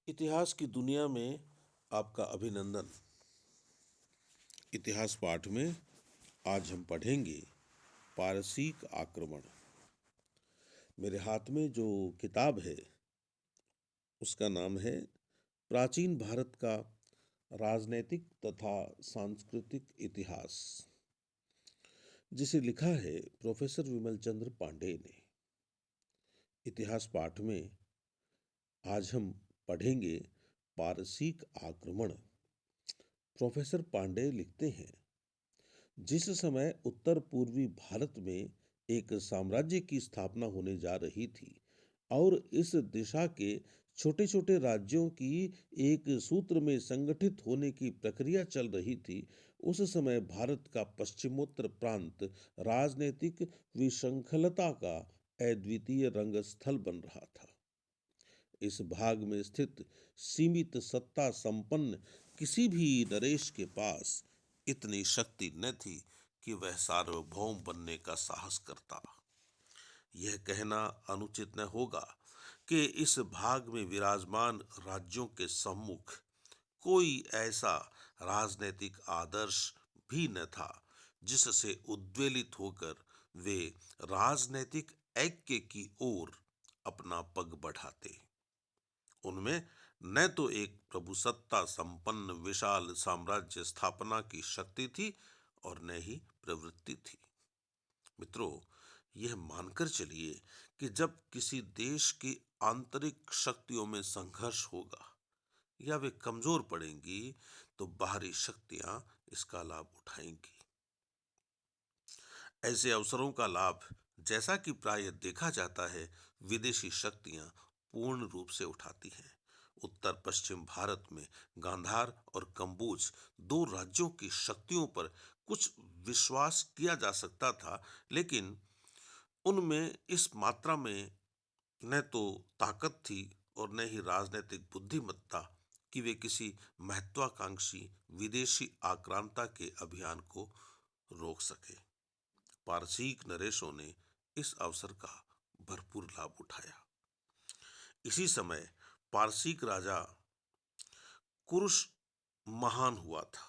इतिहास की दुनिया में आपका अभिनंदन। इतिहास पाठ में आज हम पढ़ेंगे पारसीक आक्रमण। मेरे हाथ में जो किताब है उसका नाम है प्राचीन भारत का राजनैतिक तथा सांस्कृतिक इतिहास, जिसे लिखा है प्रोफेसर विमल चंद्र पांडे ने। इतिहास पाठ में आज हम पढ़ेंगे पारसीक आक्रमण। प्रोफेसर पांडे लिखते हैं, जिस समय उत्तर पूर्वी भारत में एक साम्राज्य की स्थापना होने जा रही थी और इस दिशा के छोटे छोटे राज्यों की एक सूत्र में संगठित होने की प्रक्रिया चल रही थी, उस समय भारत का पश्चिमोत्तर प्रांत राजनीतिक विशृंखलता का अद्वितीय रंगस्थल बन रहा था। इस भाग में स्थित सीमित सत्ता संपन्न किसी भी नरेश के पास इतनी शक्ति न थी कि वह सार्वभौम बनने का साहस करता। यह कहना अनुचित न होगा कि इस भाग में विराजमान राज्यों के सम्मुख कोई ऐसा राजनीतिक आदर्श भी न था जिससे उद्वेलित होकर वे राजनीतिक ऐक्य की ओर अपना पग बढ़ाते। उनमें न तो एक प्रभुसत्ता संपन्न विशाल साम्राज्य स्थापना की शक्ति थी और न ही प्रवृत्ति थी। मित्रों, यह मानकर चलिए कि जब किसी देश की आंतरिक शक्तियों में संघर्ष होगा या वे कमजोर पड़ेंगी तो बाहरी शक्तियां इसका लाभ उठाएंगी। ऐसे अवसरों का लाभ, जैसा कि प्रायः देखा जाता है, विदेशी शक्तियां पूर्ण रूप से उठाती हैं। उत्तर पश्चिम भारत में गांधार और कंबोज दो राज्यों की शक्तियों पर कुछ विश्वास किया जा सकता था, लेकिन उनमें इस मात्रा में न तो ताकत थी और न ही राजनीतिक बुद्धिमत्ता कि वे किसी महत्वाकांक्षी विदेशी आक्रांता के अभियान को रोक सके। पारसीक नरेशों ने इस अवसर का भरपूर लाभ उठाया। इसी समय पारसीक राजा कुरुश महान हुआ था।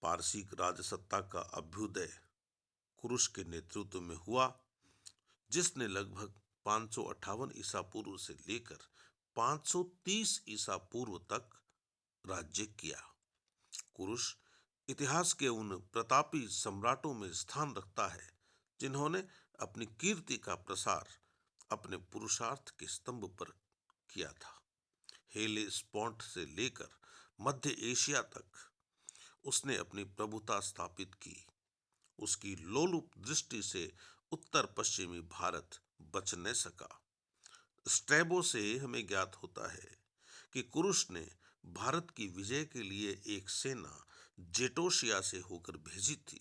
पारसीक राजसत्ता का अभ्युदय कुरुश के नेतृत्व में हुआ, जिसने लगभग 558 ईसा पूर्व से लेकर 530 ईसा पूर्व तक राज्य किया। कुरुश इतिहास के उन प्रतापी सम्राटों में स्थान रखता है जिन्होंने अपनी कीर्ति का प्रसार अपने पुरुषार्थ के स्तंभ पर किया था। हेलेस्पोंट से लेकर मध्य एशिया तक उसने अपनी प्रभुता स्थापित की। उसकी लोलुप दृष्टि से उत्तर पश्चिमी भारत बच न सका। स्ट्रैबो से हमें ज्ञात होता है कि कुरुश ने भारत की विजय के लिए एक सेना जेटोशिया से होकर भेजी थी,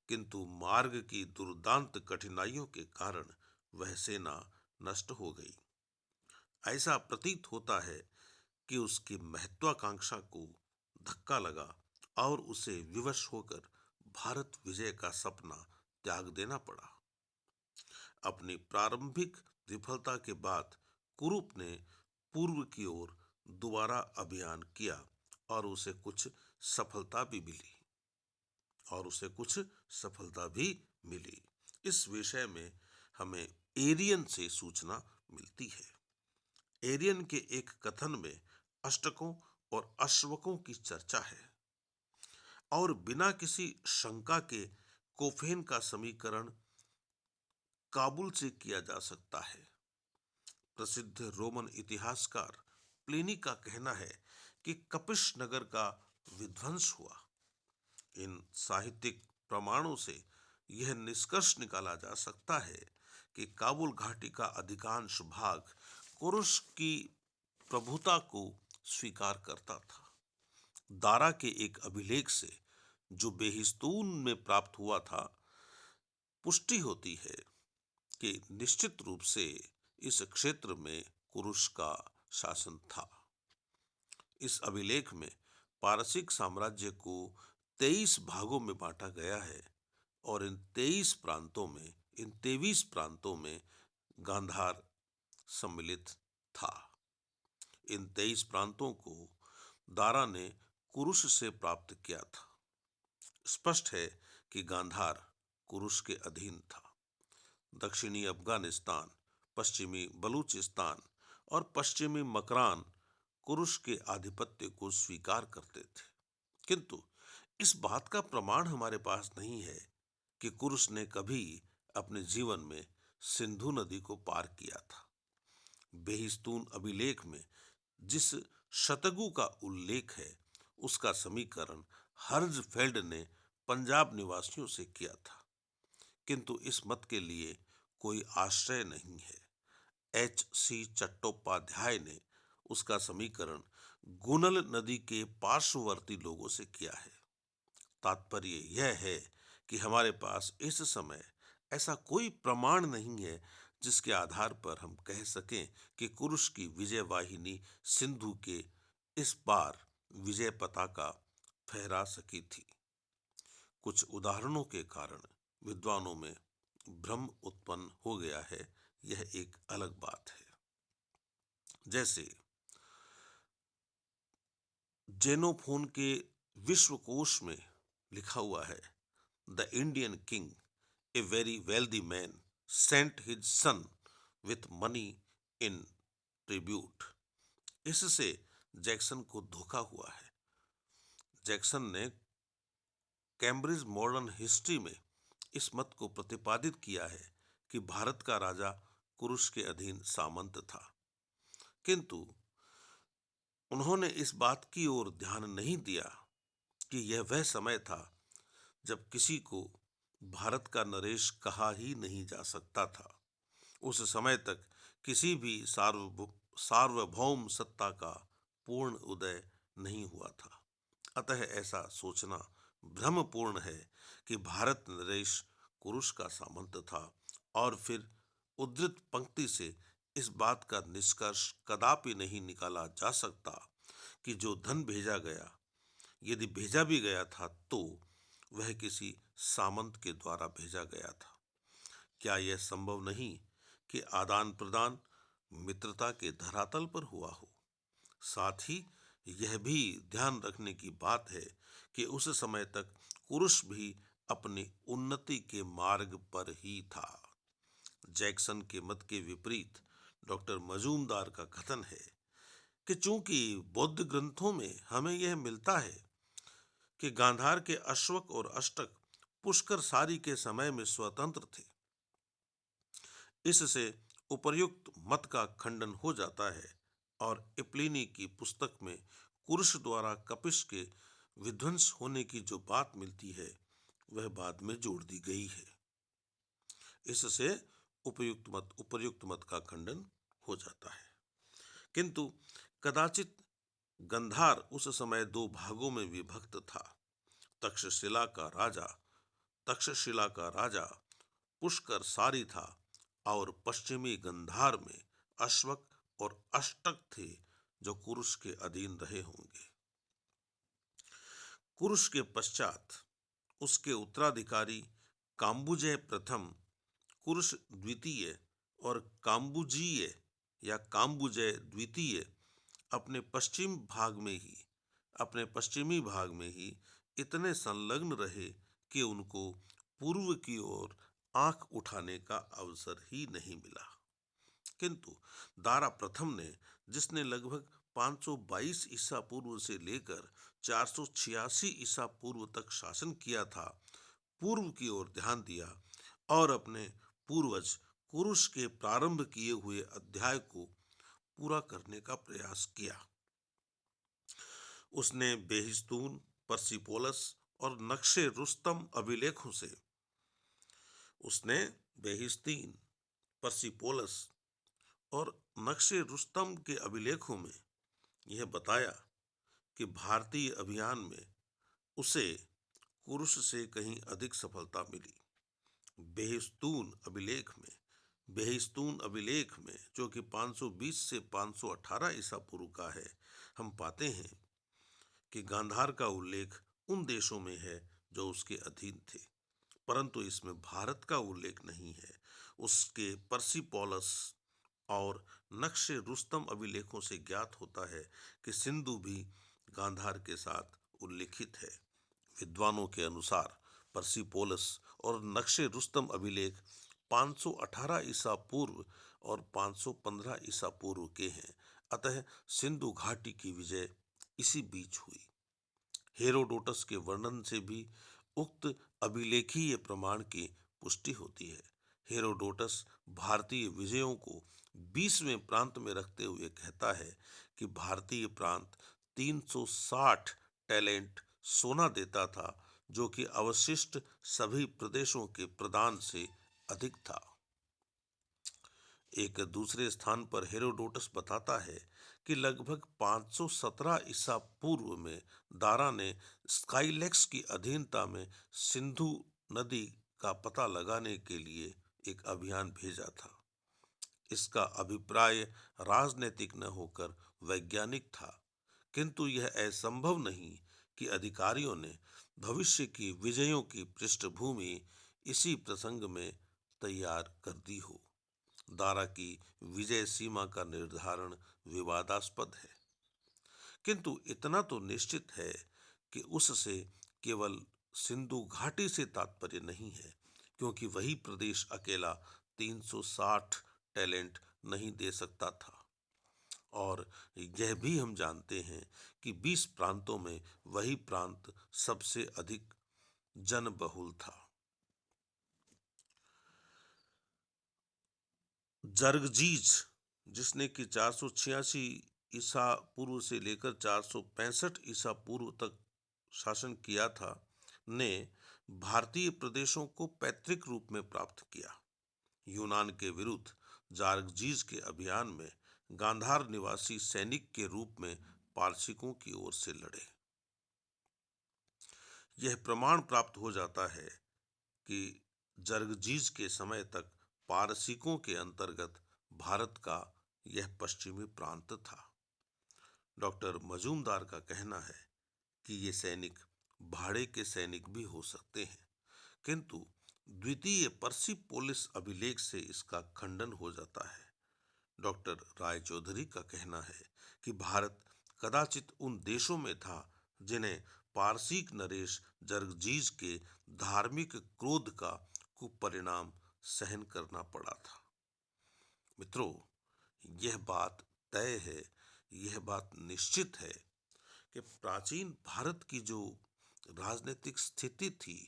किंतु मार्ग की दुर्दांत कठिनाइयों के कारण वह सेना नष्ट हो गई। ऐसा प्रतीत होता है कि उसकी महत्वाकांक्षा को धक्का लगा और उसे विवश होकर भारत विजय का सपना त्याग देना पड़ा। अपनी प्रारंभिक विफलता के बाद कुरुप ने पूर्व की ओर दोबारा अभियान किया और उसे कुछ सफलता भी मिली। इस विषय में हमें एरियन से सूचना मिलती है। एरियन के एक कथन में अष्टकों और अश्वकों की चर्चा है और बिना किसी शंका के कोफेन का समीकरण काबुल से किया जा सकता है। प्रसिद्ध रोमन इतिहासकार प्लिनी का कहना है कि कपिश नगर का विध्वंस हुआ। इन साहित्यिक प्रमाणों से यह निष्कर्ष निकाला जा सकता है कि काबुल घाटी का अधिकांश भाग कुरुश की प्रभुता को स्वीकार करता था। दारा के एक अभिलेख से, जो बेहिस्तून में प्राप्त हुआ था, पुष्टि होती है कि निश्चित रूप से इस क्षेत्र में कुरुश का शासन था। इस अभिलेख में पारसिक साम्राज्य को 23 भागों में बांटा गया है और इन 23 प्रांतों में गांधार सम्मिलित था। इन 23 प्रांतों को दारा ने कुरुश से प्राप्त किया था। स्पष्ट है कि गांधार कुरुश के अधीन था। दक्षिणी अफगानिस्तान, पश्चिमी बलूचिस्तान और पश्चिमी मकरान कुरुश के आधिपत्य को स्वीकार करते थे, किंतु इस बात का प्रमाण हमारे पास नहीं है कि कुरुश ने कभी अपने जीवन में सिंधु नदी को पार किया था। बेहिस्तून अभिलेख में जिस शतगु का उल्लेख है, उसका समीकरण हर्जफेल्ड ने पंजाब निवासियों से किया था, किंतु इस मत के लिए कोई आश्रय नहीं है। H.C. चट्टोपाध्याय ने उसका समीकरण गुनल नदी के पार्श्ववर्ती लोगों से किया है। तात्पर्य यह है कि हमारे पास इस समय ऐसा कोई प्रमाण नहीं है जिसके आधार पर हम कह सकें कि कुरुश की विजय वाहिनी सिंधु के इस पार विजय पताका फहरा सकी थी। कुछ उदाहरणों के कारण विद्वानों में भ्रम उत्पन्न हो गया है, यह एक अलग बात है। जैसे जेनोफोन के विश्वकोश में लिखा हुआ है, the Indian king, a very wealthy man, sent his son with money in tribute. इससे जैक्सन को धोखा हुआ है। जैक्सन ने कैम्ब्रिज मॉडर्न हिस्ट्री में इस मत को प्रतिपादित किया है कि भारत का राजा कुरुश के अधीन सामंत था, किंतु उन्होंने इस बात की ओर ध्यान नहीं दिया कि यह वह समय था जब किसी को भारत का नरेश कहा ही नहीं जा सकता था। उस समय तक किसी भी सार्वभौम सत्ता का पूर्ण उदय नहीं हुआ था। अतः ऐसा सोचना भ्रमपूर्ण है कि भारत नरेश कुरुश का सामंत था, और फिर उद्धृत पंक्ति से इस बात का निष्कर्ष कदापि नहीं निकाला जा सकता कि जो धन भेजा गया, यदि भेजा भी गया था, तो वह किसी सामंत के द्वारा भेजा गया था। क्या यह संभव नहीं कि आदान प्रदान मित्रता के धरातल पर हुआ हो? साथ ही यह भी ध्यान रखने की बात है कि उस समय तक कुरुश भी अपनी उन्नति के मार्ग पर ही था। जैक्सन के मत के विपरीत डॉक्टर मजूमदार का कथन है कि चूंकि बौद्ध ग्रंथों में हमें यह मिलता है कि गांधार के अश्वक और अष्टक पुष्कर सारी के समय में स्वतंत्र थे, इससे उपर्युक्त मत का खंडन हो जाता है और प्लिनी की पुस्तक में कुरुश द्वारा कपिश के विध्वंस होने की जो बात मिलती है, वह बाद में जोड़ दी गई है। इससे उपर्युक्त मत का खंडन हो जाता है। किंतु कदाचित गांधार उस समय दो भागों में विभक्त था। तक्षशिला का राजा पुष्कर सारी था और पश्चिमी गांधार में अश्वक और अष्टक थे जो कुरुश के अधीन रहे होंगे। कुरुश के पश्चात उसके उत्तराधिकारी काम्बुजय प्रथम, कुरुश द्वितीय और काम्बुजीय या काम्बुजय द्वितीय अपने पश्चिमी भाग में ही इतने संलग्न रहे कि उनको पूर्व की ओर आंख उठाने का अवसर ही नहीं मिला। किंतु दारा प्रथम ने, जिसने लगभग 522 ईसा पूर्व से लेकर 486 ईसा पूर्व तक शासन किया था, पूर्व की ओर ध्यान दिया और अपने पूर्वज कुरुश के प्रारंभ किए हुए अध्याय को पूरा करने का प्रयास किया। उसने बेहिस्तून, पर्सिपोलस और नक्शे रुस्तम अभिलेखों से के अभिलेखों में यह बताया कि भारतीय अभियान में उसे कुरुश से कहीं अधिक सफलता मिली। बेहिस्तून अभिलेख में जो कि 520 से 518 ईसा पूर्व का है, हम पाते हैं कि गांधार का उल्लेख उन देशों में है जो उसके अधीन थे, परंतु इसमें भारत का उल्लेख नहीं है। उसके पर्सिपोलस और नक्शे रुस्तम अभिलेखों से ज्ञात होता है कि सिंधु भी गांधार के साथ उल्लिखित है। विद्वानों के अनुसार परसिपोलस और नक्शे रुस्तम अभिलेख 518 ईसा पूर्व और 515 ईसा पूर्व के हैं। अतः सिंधु घाटी की विजय इसी बीच हुई। हेरोडोटस के वर्णन से भी उक्त अभिलेखीय प्रमाण की पुष्टि होती है। हेरोडोटस भारतीय विजयों को 20वें प्रांत में रखते हुए कहता है कि भारतीय प्रांत 360 टैलेंट सोना देता था, जो कि अवशिष्ट सभी प्रदेशों के प्रदान से अधिक था। एक दूसरे स्थान पर हेरोडोटस बताता है कि लगभग 517 ईसा पूर्व में दारा ने स्काइलेक्स की अधीनता में सिंधु नदी का पता लगाने के लिए एक अभियान भेजा था। इसका अभिप्राय राजनीतिक न होकर वैज्ञानिक था, किंतु यह असंभव नहीं कि अधिकारियों ने भविष्य की विजयों की पृष्ठभूमि इसी प्रसंग में तैयार कर दी हो। दारा की विजय सीमा का निर्धारण विवादास्पद है, किंतु इतना तो निश्चित है कि उससे केवल सिंधु घाटी से तात्पर्य नहीं है, क्योंकि वही प्रदेश अकेला 360 टैलेंट नहीं दे सकता था। और यह भी हम जानते हैं कि 20 प्रांतों में वही प्रांत सबसे अधिक जनबहुल था। जर्गजीज, जिसने कि 486 ईसा पूर्व से लेकर 465 ईसा पूर्व तक शासन किया था, ने भारतीय प्रदेशों को पैतृक रूप में प्राप्त किया। यूनान के विरुद्ध जार्गजीज के अभियान में गांधार निवासी सैनिक के रूप में पारसिकों की ओर से लड़े। यह प्रमाण प्राप्त हो जाता है कि जर्गजीज के समय तक पारसिकों के अंतर्गत भारत का यह पश्चिमी प्रांत था। डॉक्टर मजूमदार का कहना है कि ये सैनिक भाड़े के सैनिक भी हो सकते हैं, किंतु द्वितीय पर्सिपोलिस अभिलेख से इसका खंडन हो जाता है। डॉक्टर राय चौधरी का कहना है कि भारत कदाचित उन देशों में था जिन्हें पारसीक नरेश जर्गजीज के धार्मिक क्रोध का कुपरिणाम सहन करना पड़ा था। मित्रों, यह बात तय है, यह बात निश्चित है कि प्राचीन भारत की जो राजनीतिक स्थिति थी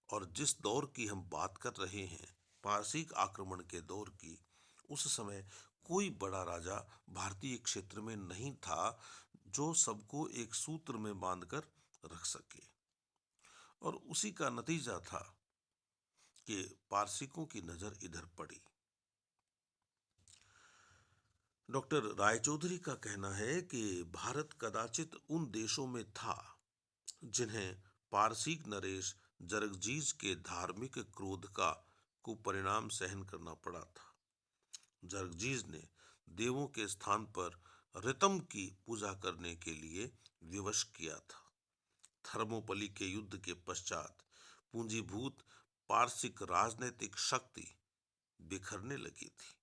और जिस दौर की हम बात कर रहे हैं, पारसिक आक्रमण के दौर की, उस समय कोई बड़ा राजा भारतीय क्षेत्र में नहीं था जो सबको एक सूत्र में बांधकर रख सके। और उसी का नतीजा था कि पारसिकों की नजर इधर पड़ी। डॉक्टर रायचौधरी का कहना है कि भारत कदाचित उन देशों में था जिन्हें पारसीक नरेश जर्गजीज के धार्मिक क्रोध का कुपरिणाम सहन करना पड़ा था। जर्गजीज ने देवों के स्थान पर रितम की पूजा करने के लिए विवश किया था। थर्मोपली के युद्ध के पश्चात पूंजीभूत पारसिक राजनीतिक शक्ति बिखरने लगी थी।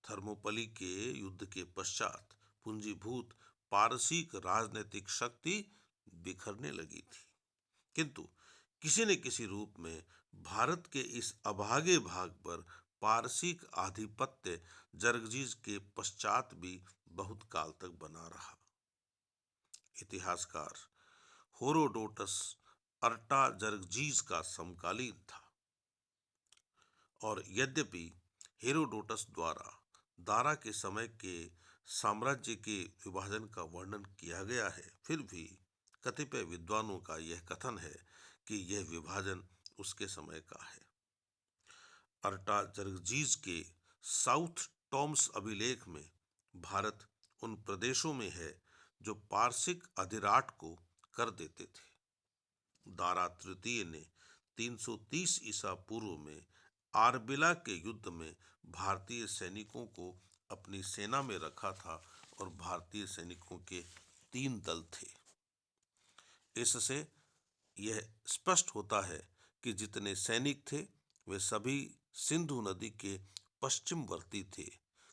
थर्मोपली के युद्ध के पश्चात पूंजीभूत पारसिक राजनीतिक शक्ति बिखरने लगी थी, किंतु किसी न किसी रूप में भारत के इस अभागे भाग पर पारसिक आधिपत्य जर्गजीज के पश्चात भी बहुत काल तक बना रहा। इतिहासकार हेरोडोटस अर्टाजर्गजीज का समकालीन था, और यद्यपि हेरोडोटस द्वारा दारा के समय के साम्राज्य के विभाजन का वर्णन किया गया है, फिर भी कतिपय विद्वानों का यह कथन है कि यह विभाजन उसके समय का है। अर्टाजर्गजीज के साउथ टॉम्स अभिलेख में भारत उन प्रदेशों में है जो पारसिक अधिराट को कर देते थे। दारा तृतीय ने 330 ईसा पूर्व में आरबिला के युद्ध में भारतीय सैनिकों को अपनी सेना में रखा था, और भारतीय सैनिकों के 3 दल थे। इससे यह स्पष्ट होता है कि जितने सैनिक थे वे सभी सिंधु नदी के पश्चिमवर्ती थे।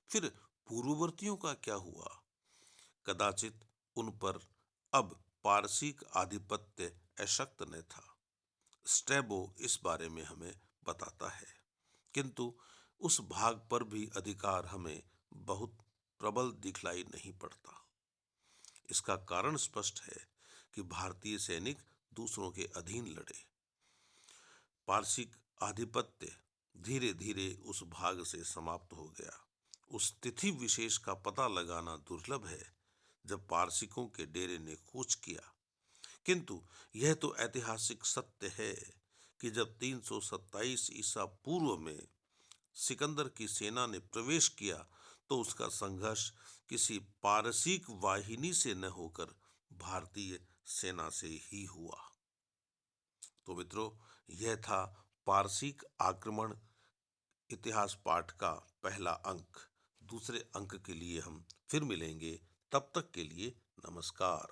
फिर पूर्ववर्तियों का क्या हुआ? कदाचित उन पर अब पारसिक आधिपत्य अशक्त न था। स्ट्रैबो इस बारे में हमें बताता है, किंतु उस भाग पर भी अधिकार हमें बहुत प्रबल दिखलाई नहीं पड़ता। इसका कारण स्पष्ट है कि भारतीय सैनिक दूसरों के अधीन लड़े। पारसिक आधिपत्य धीरे धीरे उस भाग से समाप्त हो गया। उस तिथि विशेष का पता लगाना दुर्लभ है जब पारसिकों के डेरे ने कूच किया, किंतु यह तो ऐतिहासिक सत्य है कि जब 327 ईसा पूर्व में सिकंदर की सेना ने प्रवेश किया तो उसका संघर्ष किसी पारसीक वाहिनी से न होकर भारतीय सेना से ही हुआ। तो मित्रों, यह था पारसीक आक्रमण इतिहास पाठ का पहला अंक। दूसरे अंक के लिए हम फिर मिलेंगे, तब तक के लिए नमस्कार।